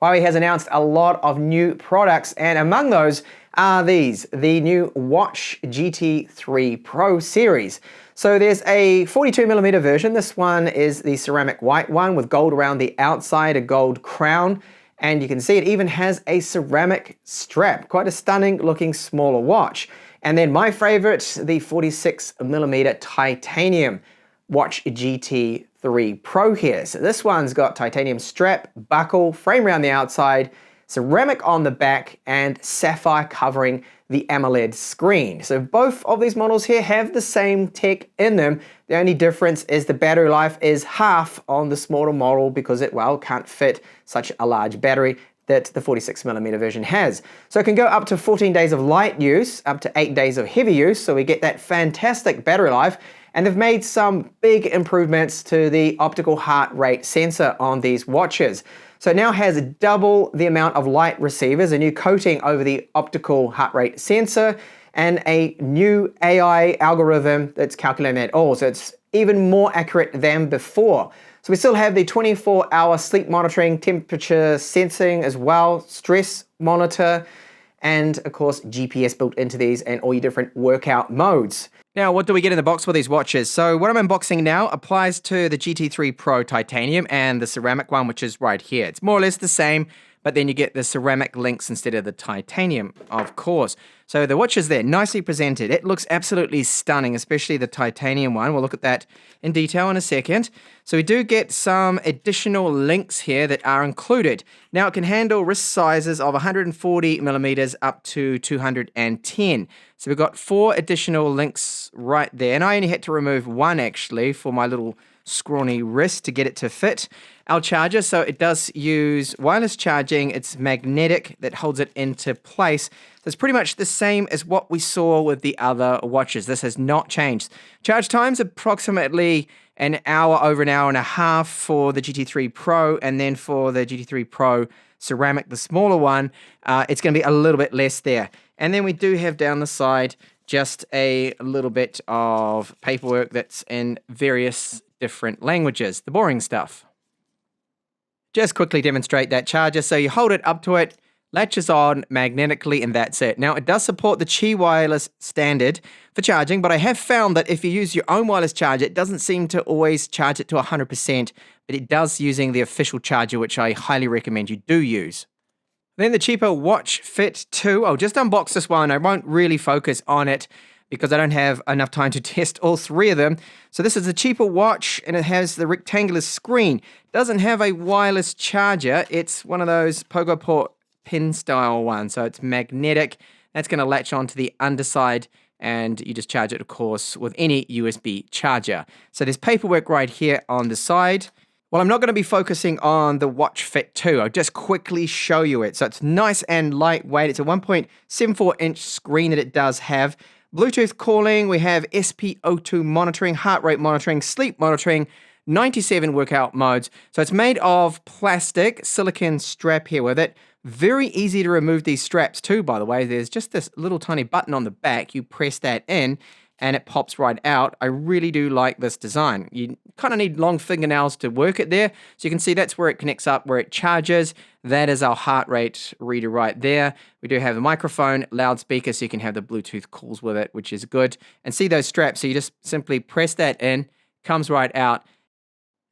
Huawei has announced a lot of new products, and among those are these, the new Watch GT3 Pro series. So there's a 42mm version. This one is the ceramic white one with gold around the outside, a gold crown, and you can see it even has a ceramic strap. Quite a stunning looking smaller watch. And then my favorite, the 46mm titanium Watch GT3 Pro here. So this one's got titanium strap, buckle, frame around the outside, ceramic on the back, and sapphire covering the AMOLED screen. So both of these models here have the same tech in them. The only difference is the battery life is half on the smaller model because it, well, can't fit such a large battery that the 46mm version has. So it can go up to 14 days of light use, up to 8 days of heavy use, so we get that fantastic battery life. And they've made some big improvements to the optical heart rate sensor on these watches. So it now has double the amount of light receivers, a new coating over the optical heart rate sensor, and a new AI algorithm that's calculating that all. So it's even more accurate than before. So we still have the 24-hour sleep monitoring, temperature sensing as well, stress monitor, and of course GPS built into these and all your different workout modes. Now, what do we get in the box with these watches? So what I'm unboxing now applies to the GT3 Pro Titanium and the ceramic one, which is right here. It's more or less the same, but then you get the ceramic links instead of the titanium, of course. So the watch is there, nicely presented. It looks absolutely stunning, especially the titanium one. We'll look at that in detail in a second. So we do get some additional links here that are included. Now it can handle wrist sizes of 140mm up to 210. So we've got 4 additional links right there. And I only had to remove one actually for my little scrawny wrist to get it to fit. Our charger, so it does use wireless charging. It's magnetic that holds it into place. So it's pretty much the same as what we saw with the other watches. This has not changed. Charge time's approximately an hour, over an hour and a half for the GT3 Pro, and then for the GT3 Pro Ceramic, the smaller one, it's going to be a little bit less there. And then we do have down the side just a little bit of paperwork that's in various different languages, the boring stuff. Just quickly demonstrate that charger. So you hold it up to it, latches on magnetically, and that's it. Now, it does support the Qi wireless standard for charging, but I have found that if you use your own wireless charger, it doesn't seem to always charge it to 100%, but it does using the official charger, which I highly recommend you do use. Then the cheaper Watch Fit 2. I'll just unbox this one. I won't really focus on it because I don't have enough time to test all 3 of them. So this is a cheaper watch, and it has the rectangular screen. Doesn't have a wireless charger. It's one of those Pogo Port pin style ones. So it's magnetic. That's going to latch onto the underside, and you just charge it, of course, with any USB charger. So there's paperwork right here on the side. Well, I'm not going to be focusing on the Watch Fit 2. I'll just quickly show you it. So it's nice and lightweight. It's a 1.74-inch screen that it does have. Bluetooth calling, we have SpO2 monitoring, heart rate monitoring, sleep monitoring, 97 workout modes. So it's made of plastic, silicone strap here with it. Very easy to remove these straps too, by the way. There's just this little tiny button on the back. You press that in and it pops right out. I really do like this design. You kind of need long fingernails to work it there. So you can see that's where it connects up, where it charges. That is our heart rate reader right there. We do have a microphone, loudspeaker, so you can have the Bluetooth calls with it, which is good. And see those straps, so you just simply press that in, comes right out.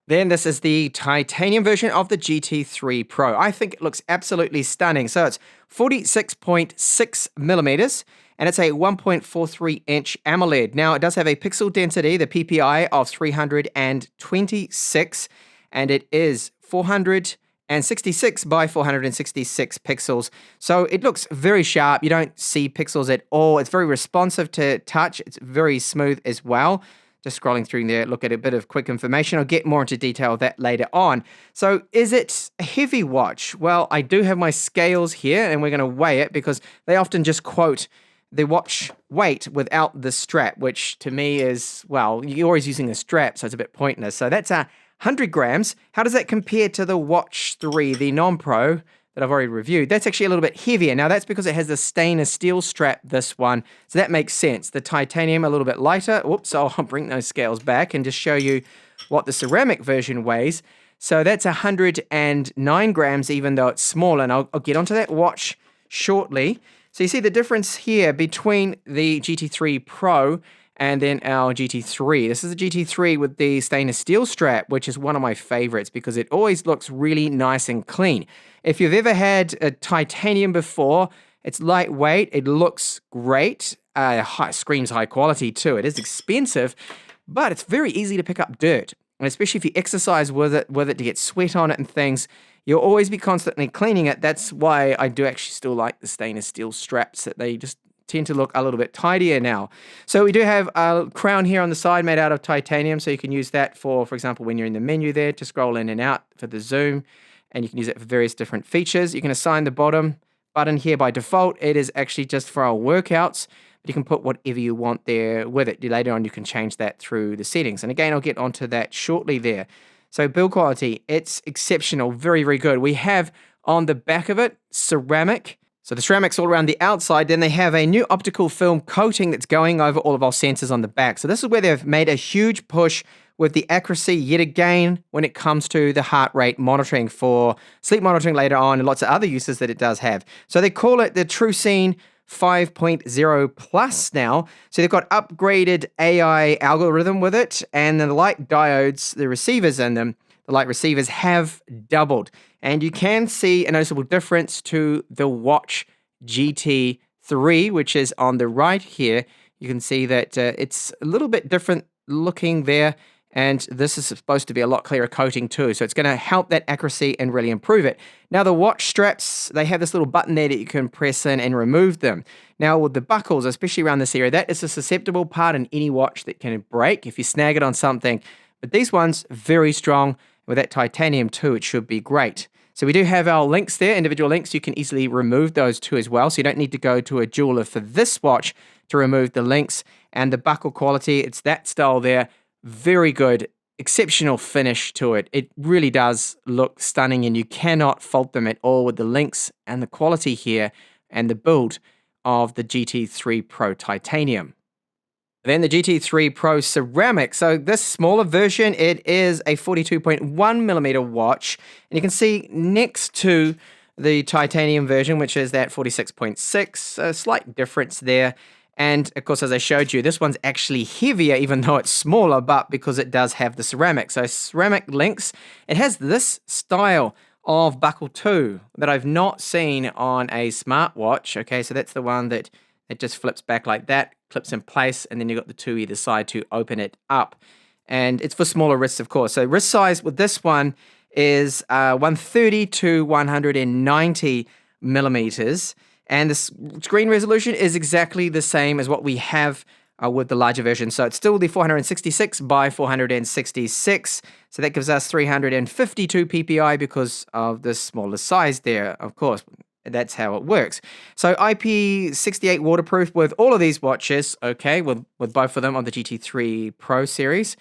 Then this is the titanium version of the GT3 Pro. I think it looks absolutely stunning. So it's 46.6mm, and it's a 1.43-inch AMOLED. Now, it does have a pixel density, the PPI, of 326, and it is 466 by 466 pixels. So it looks very sharp. You don't see pixels at all. It's very responsive to touch. It's very smooth as well. Just scrolling through there, look at a bit of quick information. I'll get more into detail of that later on. So is it a heavy watch? Well, I do have my scales here, and we're going to weigh it because they often just quote the watch weight without the strap, which to me is, well, you're always using a strap, so it's a bit pointless. So that's 100 grams. How does that compare to the Watch 3, the non-pro that I've already reviewed? That's actually a little bit heavier. Now, that's because it has the stainless steel strap, this one. So that makes sense. The titanium, a little bit lighter. Whoops, I'll bring those scales back and just show you what the ceramic version weighs. So that's 109 grams, even though it's small. And I'll get onto that watch shortly. So you see the difference here between the GT3 Pro and then our GT3. This is a GT3 with the stainless steel strap, which is one of my favorites because it always looks really nice and clean. If you've ever had a titanium before, it's lightweight, it looks great, screams high quality too. It is expensive, but it's very easy to pick up dirt. And especially if you exercise with it to get sweat on it and things, you'll always be constantly cleaning it. That's why I do actually still like the stainless steel straps, that they just tend to look a little bit tidier now. So we do have a crown here on the side made out of titanium, so you can use that for example, when you're in the menu there to scroll in and out for the zoom, and you can use it for various different features. You can assign the bottom button here by default. It is actually just for our workouts, but you can put whatever you want there with it. Later on, you can change that through the settings. And again, I'll get onto that shortly there. So build quality, it's exceptional, very, very good. We have on the back of it, ceramic. So the ceramic's all around the outside. Then they have a new optical film coating that's going over all of our sensors on the back. So this is where they've made a huge push with the accuracy yet again when it comes to the heart rate monitoring for sleep monitoring later on and lots of other uses that it does have. So they call it the TruSeen 5.0 Plus now. So they've got upgraded AI algorithm with it, and the light diodes, the receivers in them, the light receivers have doubled. And you can see a noticeable difference to the Watch GT3, which is on the right here. You can see that it's a little bit different looking there. And this is supposed to be a lot clearer coating too. So it's going to help that accuracy and really improve it. Now the watch straps, they have this little button there that you can press in and remove them. Now with the buckles, especially around this area, that is a susceptible part in any watch that can break if you snag it on something. But these ones, very strong. With that titanium too, it should be great. So we do have our links there, individual links. You can easily remove those too as well. So you don't need to go to a jeweler for this watch to remove the links. And the buckle quality, it's that style there. Very good, exceptional finish to it. It really does look stunning, and you cannot fault them at all with the links and the quality here and the build of the GT3 Pro Titanium. Then the GT3 Pro Ceramic. So this smaller version, it is a 42.1 millimeter watch. And you can see next to the titanium version, which is that 46.6, a slight difference there. And of course, as I showed you, this one's actually heavier, even though it's smaller, but because it does have the ceramic. So ceramic links, it has this style of buckle too that I've not seen on a smartwatch. Okay, so that's the one that it just flips back like that, clips in place, and then you've got the two either side to open it up. And it's for smaller wrists, of course. So wrist size with this one is 130 to 190 millimeters. And the screen resolution is exactly the same as what we have with the larger version. So it's still the 466 by 466. So that gives us 352 ppi because of the smaller size there, of course. That's how it works. So IP68 waterproof with all of these watches, okay, with both of them on the GT3 Pro series.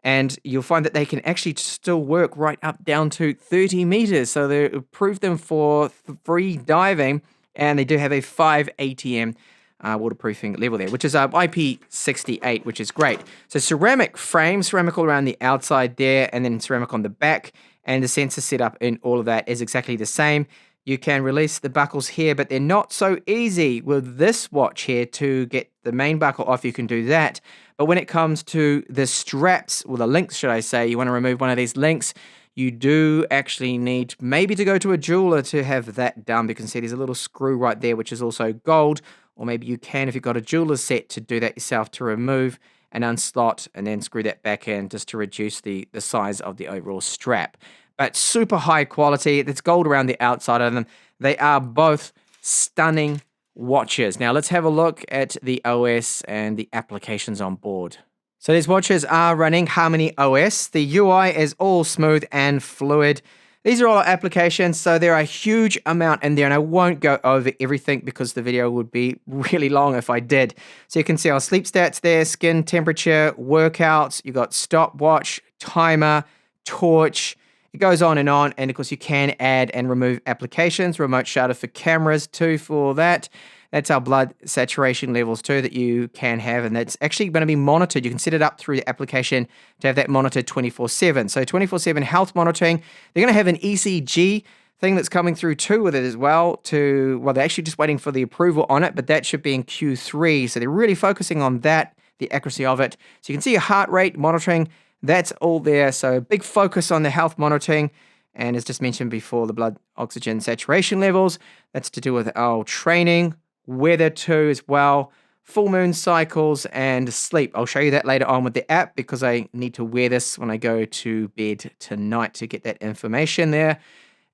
And you'll find that they can actually still work right up down to 30 meters. So they approved them for free diving. And they do have a 5 ATM waterproofing level there, which is IP68, which is great. So ceramic frame, ceramic all around the outside there, and then ceramic on the back. And the sensor setup in all of that is exactly the same. You can release the buckles here, but they're not so easy with this watch here to get the main buckle off. You can do that. But when it comes to the straps, or the links, should I say, you want to remove one of these links, you do actually need maybe to go to a jeweler to have that done, because you can see there's a little screw right there, which is also gold. Or maybe you can, if you've got a jeweler's set, to do that yourself, to remove and unslot and then screw that back in just to reduce the size of the overall strap. But super high quality. It's gold around the outside of them. They are both stunning watches. Now let's have a look at the OS and the applications on board. So these watches are running HarmonyOS. The UI is all smooth and fluid. These are all our applications, so there are a huge amount in there, and I won't go over everything because the video would be really long if I did. So you can see our sleep stats there, skin temperature, workouts. You've got stopwatch, timer, torch, It goes on, and of course you can add and remove applications, remote shutter for cameras too for that. That's our blood saturation levels too that you can have, and that's actually going to be monitored. You can set it up through the application to have that monitored 24/7. So 24/7 health monitoring. They're going to have an ECG thing that's coming through too with it as well. They're actually just waiting for the approval on it, but that should be in Q3. So they're really focusing on that, the accuracy of it. So you can see your heart rate monitoring. That's all there. So big focus on the health monitoring. And as just mentioned before, the blood oxygen saturation levels. That's to do with our training, weather too as well, full moon cycles, and sleep. I'll show you that later on with the app because I need to wear this when I go to bed tonight to get that information there.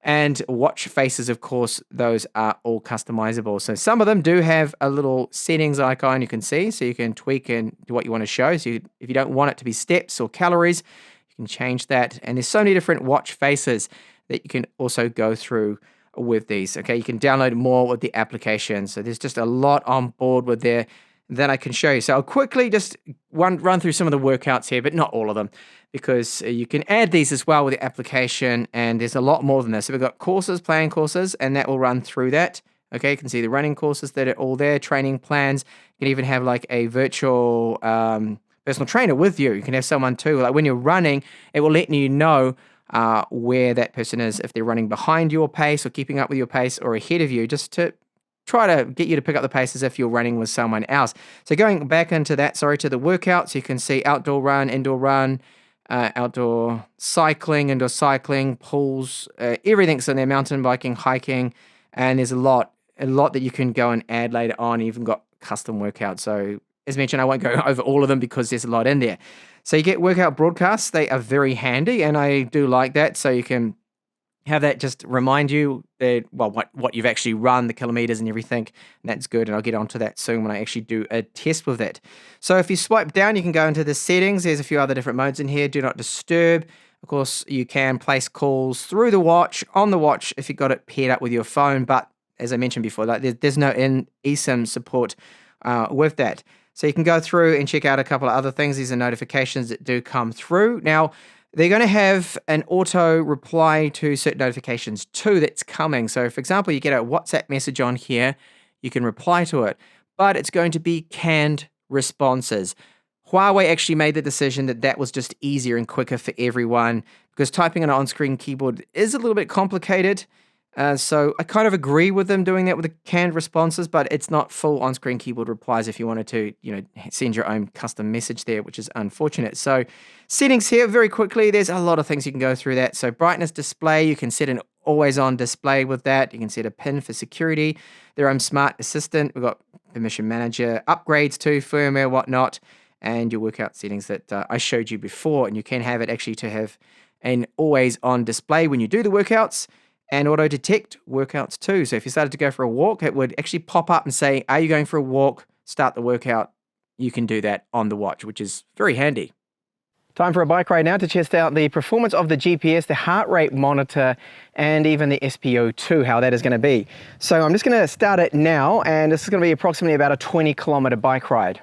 And watch faces, of course, those are all customizable. So some of them do have a little settings icon you can see, so you can tweak and do what you want to show. So if you don't want it to be steps or calories, you can change that. And there's so many different watch faces that you can also go through with these. Okay, you can download more with the application. So there's just a lot on board with there that I can show you. So I'll quickly just run through some of the workouts here, but not all of them, because you can add these as well with the application, and there's a lot more than this. So we've got courses, plan courses, and that will run through that. Okay, you can see the running courses that are all there, training plans. You can even have like a virtual personal trainer with you. You can have someone too. Like when you're running, it will let you know where that person is, if they're running behind your pace or keeping up with your pace or ahead of you, just to try to get you to pick up the pace as if you're running with someone else. So going back into that, to the workouts, you can see outdoor run, indoor run, outdoor cycling, indoor cycling, pools, everything's in there, mountain biking, hiking, and there's a lot that you can go and add later on. You even got custom workouts. So as mentioned, I won't go over all of them because there's a lot in there. So you get workout broadcasts. They are very handy, and I do like that. So you can have that just remind you that, what you've actually run, the kilometers and everything. And that's good, and I'll get onto that soon when I actually do a test with it. So if you swipe down, you can go into the settings. There's a few other different modes in here. Do not disturb. Of course, you can place calls through the watch, on the watch, if you've got it paired up with your phone. But as I mentioned before, there's no eSIM support with that. So you can go through and check out a couple of other things. These are notifications that do come through. Now, they're going to have an auto reply to certain notifications too that's coming. So for example, you get a WhatsApp message on here, you can reply to it, but it's going to be canned responses. Huawei actually made the decision that was just easier and quicker for everyone because typing on an on-screen keyboard is a little bit complicated. So I kind of agree with them doing that with the canned responses, but it's not full on-screen keyboard replies if you wanted to, send your own custom message there, which is unfortunate. So settings here very quickly, there's a lot of things you can go through that. So brightness display, you can set an always-on display with that. You can set a pin for security, their own smart assistant. We've got permission manager, upgrades to firmware, whatnot, and your workout settings that I showed you before. And you can have it actually to have an always-on display when you do the workouts, and auto-detect workouts too. So if you started to go for a walk, it would actually pop up and say, are you going for a walk? Start the workout. You can do that on the watch, which is very handy. Time for a bike ride now to test out the performance of the GPS, the heart rate monitor, and even the SpO2, how that is going to be. So I'm just going to start it now, and this is going to be approximately about a 20-kilometer bike ride.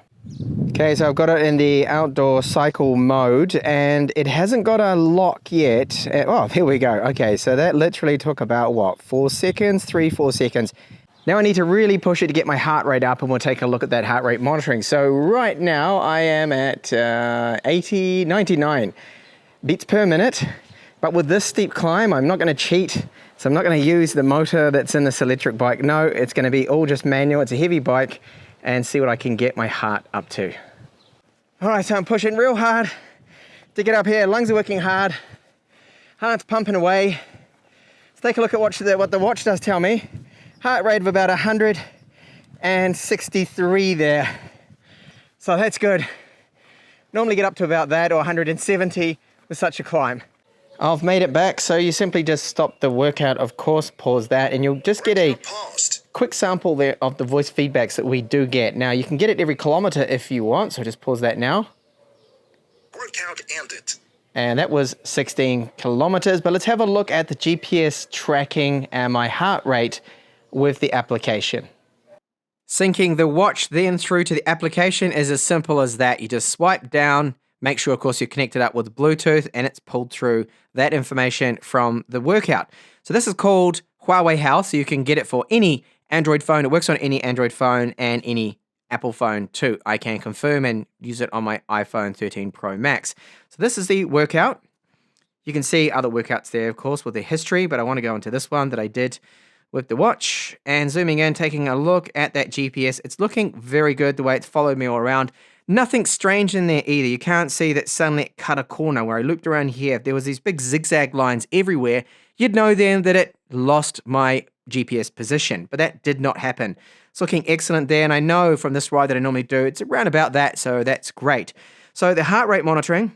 Okay, so I've got it in the outdoor cycle mode, and it hasn't got a lock yet. Oh, here we go. Okay, so that literally took about, 4 seconds? 3-4 seconds. Now I need to really push it to get my heart rate up, and we'll take a look at that heart rate monitoring. So right now I am at 99 beats per minute, but with this steep climb, I'm not going to cheat. So I'm not going to use the motor that's in this electric bike. No, it's going to be all just manual. It's a heavy bike, and see what I can get my heart up to. All right, so I'm pushing real hard to get up here. Lungs are working hard. Heart's pumping away. Let's take a look at what the watch does tell me. Heart rate of about 163 there. So that's good. Normally get up to about that, or 170 with such a climb. I've made it back, so you simply just stop the workout, of course, pause that, and you'll just get a quick sample there of the voice feedbacks that we do get. Now, you can get it every kilometer if you want, so just pause that now. Workout ended. And that was 16 kilometers, but let's have a look at the GPS tracking and my heart rate with the application. Syncing the watch then through to the application is as simple as that. You just swipe down, Make sure, of course, you're connected up with Bluetooth and it's pulled through that information from the workout. So this is called Huawei Health, so you can get it for any Android phone. It works on any Android phone and any Apple phone too. I can confirm and use it on my iPhone 13 Pro Max. So this is the workout. You can see other workouts there, of course, with the history, but I want to go into this one that I did with the watch, and zooming in, taking a look at that GPS. It's looking very good the way it's followed me all around. Nothing strange in there either. You can't see that suddenly it cut a corner where I looked around here. If there was these big zigzag lines everywhere, you'd know then that it lost my GPS position, but that did not happen. It's looking excellent there, and I know from this ride that I normally do, it's around about that, so that's great. So the heart rate monitoring,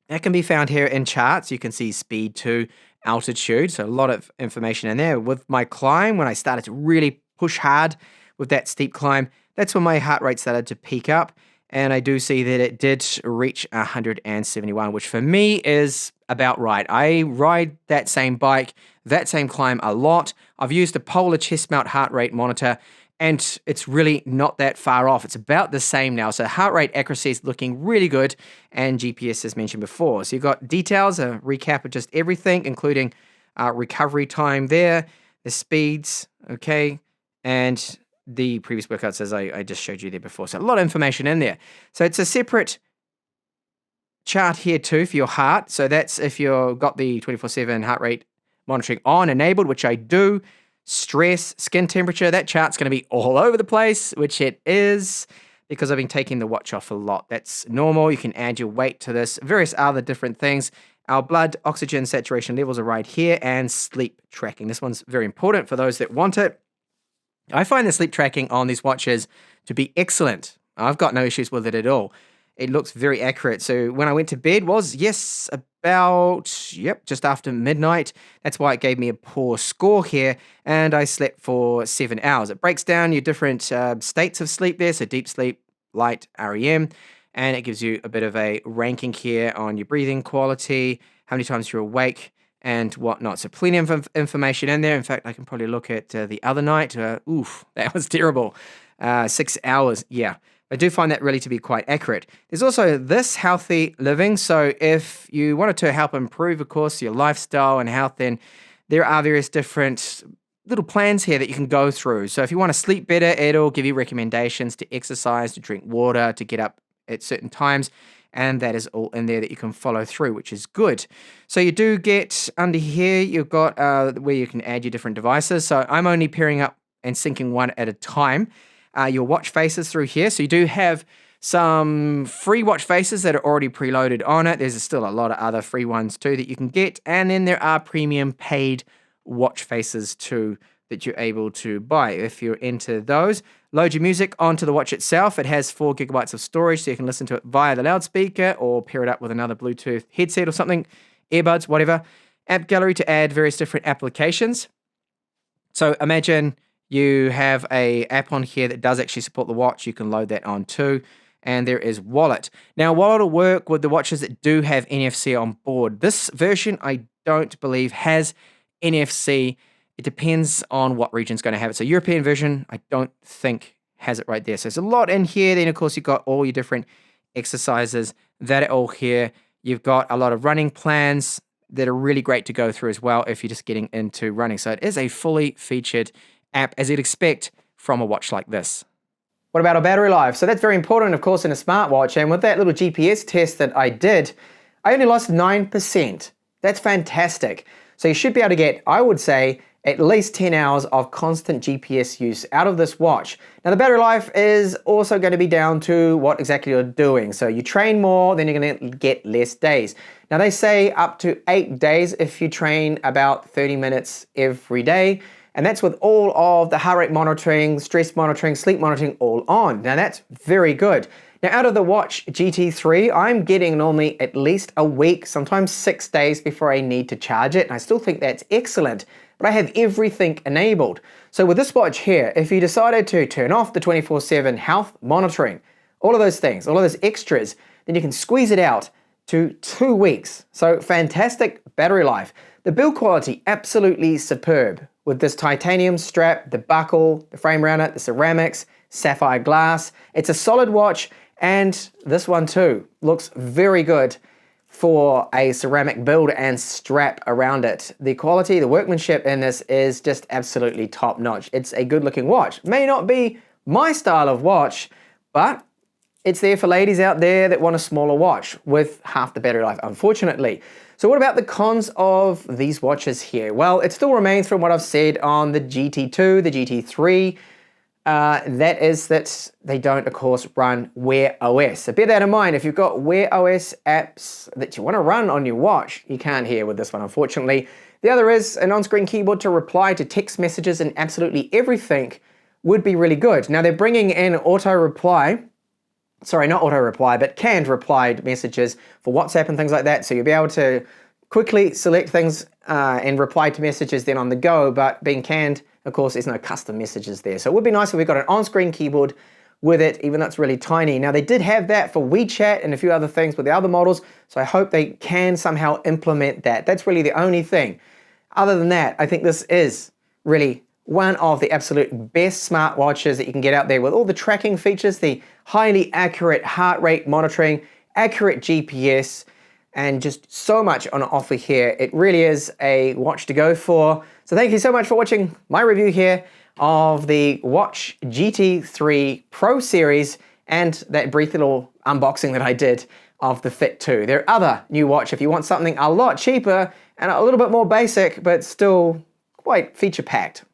that can be found here in charts. You can see speed to altitude, so a lot of information in there. With my climb, when I started to really push hard with that steep climb, that's when my heart rate started to peak up, and I do see that it did reach 171, which for me is about right. I ride that same bike, that same climb a lot. I've used a polar chest mount heart rate monitor, and it's really not that far off. It's about the same now. So heart rate accuracy is looking really good, and GPS as mentioned before. So you've got details, a recap of just everything, including recovery time there, the speeds, okay, and the previous workouts as I just showed you there before. So a lot of information in there. So it's a separate chart here too for your heart. So that's if you've got the 24/7 heart rate monitoring on, enabled, which I do. Stress, skin temperature, that chart's going to be all over the place, which it is because I've been taking the watch off a lot. That's normal. You can add your weight to this, various other different things. Our blood oxygen saturation levels are right here, and sleep tracking. This one's very important for those that want it. I find the sleep tracking on these watches to be excellent. I've got no issues with it at all. It looks very accurate. So when I went to bed was, yes, about, just after midnight. That's why it gave me a poor score here, and I slept for 7 hours. It breaks down your different states of sleep there, so deep sleep, light, REM, and it gives you a bit of a ranking here on your breathing quality, how many times you're awake, and whatnot. So plenty of information in there. In fact, I can probably look at the other night. Oof, that was terrible. 6 hours, yeah. I do find that really to be quite accurate. There's also this healthy living. So if you wanted to help improve, of course, your lifestyle and health, then there are various different little plans here that you can go through. So if you want to sleep better, it'll give you recommendations to exercise, to drink water, to get up at certain times. And that is all in there that you can follow through, which is good. So you do get under here, you've got where you can add your different devices. So I'm only pairing up and syncing one at a time. Your watch faces through here. So you do have some free watch faces that are already preloaded on it. There's still a lot of other free ones too that you can get. And then there are premium paid watch faces too that you're able to buy if you're into those. Load your music onto the watch itself. It has 4 gigabytes of storage, so you can listen to it via the loudspeaker or pair it up with another Bluetooth headset or something, earbuds, whatever. App gallery to add various different applications. So imagine you have a app on here that does actually support the watch. You can load that on too. And there is Wallet. Now, Wallet will work with the watches that do have NFC on board. This version, I don't believe, has NFC. It depends on what region's going to have it. So European version, I don't think has it right there. So there's a lot in here. Then, of course, you've got all your different exercises that are all here. You've got a lot of running plans that are really great to go through as well if you're just getting into running. So it is a fully featured app, as you'd expect from a watch like this. What about our battery life? So that's very important, of course, in a smartwatch. And with that little GPS test that I did, I only lost 9%. That's fantastic. So you should be able to get, I would say, at least 10 hours of constant GPS use out of this watch. Now the battery life is also going to be down to what exactly you're doing. So you train more, then you're going to get less days. Now they say up to 8 days if you train about 30 minutes every day. And that's with all of the heart rate monitoring, stress monitoring, sleep monitoring all on. Now that's very good. Now out of the Watch GT3, I'm getting normally at least a week, sometimes 6 days before I need to charge it. And I still think that's excellent, but I have everything enabled. So with this watch here, if you decided to turn off the 24/7 health monitoring, all of those things, all of those extras, then you can squeeze it out to 2 weeks. So fantastic battery life. The build quality, absolutely superb. With this titanium strap, the buckle, the frame around it, the ceramics, sapphire glass. It's a solid watch, And this one too looks very good for a ceramic build and strap around it. The quality, the workmanship in this is just absolutely top notch. It's a good looking watch. May not be my style of watch, but it's there for ladies out there that want a smaller watch with half the battery life, unfortunately. So what about the cons of these watches here? Well, it still remains from what I've said on the GT2, the GT3, that is that they don't, of course, run Wear OS. So bear that in mind. If you've got Wear OS apps that you want to run on your watch, you can't here with this one, unfortunately. The other is an on-screen keyboard to reply to text messages and absolutely everything would be really good. Now they're bringing in auto-reply, sorry, not auto-reply, but canned replied messages for WhatsApp and things like that. So you'll be able to quickly select things and reply to messages then on the go, but being canned, of course, there's no custom messages there. So it would be nice if we got an on-screen keyboard with it, even though it's really tiny. Now they did have that for WeChat and a few other things with the other models, so I hope they can somehow implement that. That's really the only thing. Other than that, I think this is really one of the absolute best smartwatches that you can get out there with all the tracking features, the highly accurate heart rate monitoring, accurate GPS, and just so much on offer here. It really is a watch to go for. So thank you so much for watching my review here of the Watch GT3 Pro series and that brief little unboxing that I did of the Fit 2. There are other new watch if you want something a lot cheaper and a little bit more basic, but still quite feature packed.